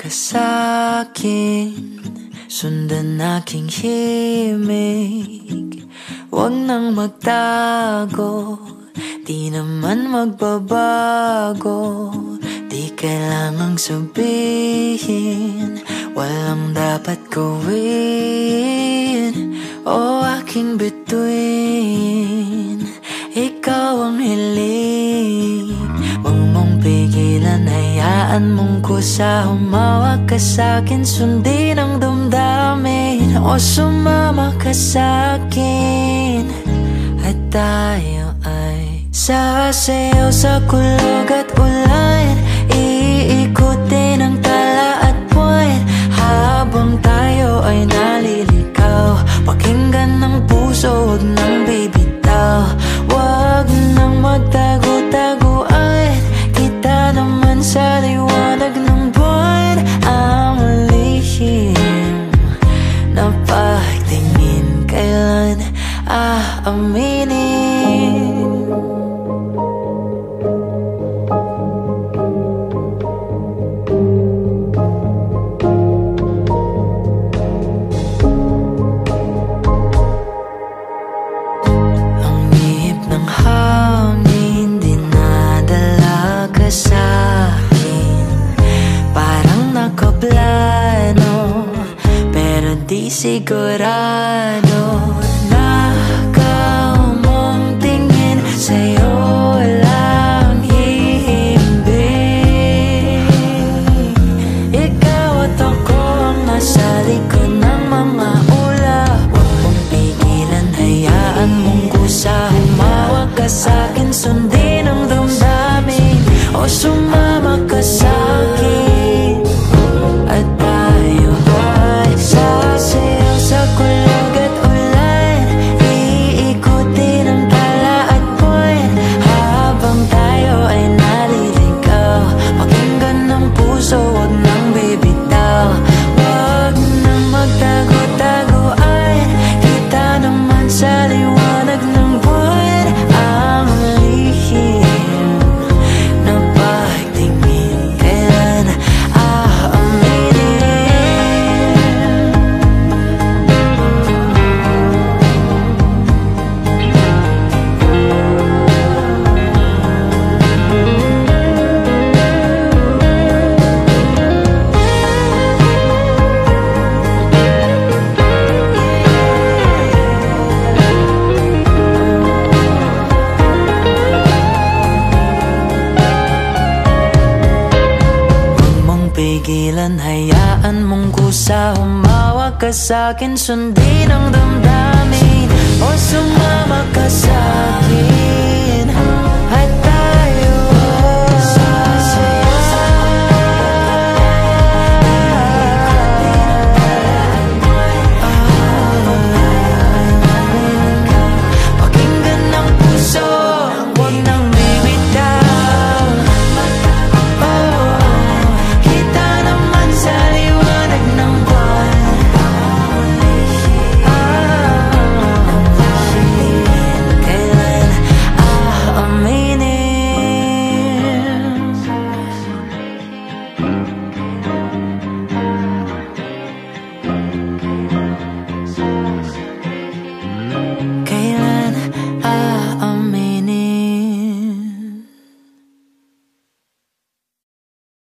ka sa'kin, sundan aking himig. Huwag nang magtago, di naman magbabago. Di kailangang sabihin, walang dapat gawin. O aking bituin, ikaw ang hiling. Huwag mong pigilan, hayaan mong kusa. Humawak ka sa'kin, sundin ang damdamin. O sumama ka sa'kin, at tayo ay sasayaw sa kulog at ulan. Iikutin ang tala at buwan, habang tayo ay naliligaw. Pakinggan ng puso, huwag nang bibitaw. Huwag nang magtago-taguan, kita naman sa liwanag ng buwan. Ang lihim na pagtingin, kailan aaminin? Sigurado na ikaw mong tingin, sa'yo lang hihimbing. Ikaw at ako ang nasa likod ng mga ulap. Huwag mong pigilan, hayaan mong kusa. Humawak ka sa'kin, sundin ang damdamin. O sumama ka sa'kin, at tayo ay sasayaw sa kulog at ulan. Iikutin ang tala at buwan, habang tayo ay naliligaw. Pakinggan ng puso, huwag nang bibitaw. Huwag nang magtago-taguan, kita naman sa liwanag ng buwan. Ang lihim na pagtingin, kailan aaminin? Pigilan, hayaan mong kusa. Humawak ka sa'kin, sundin ang damdamin. O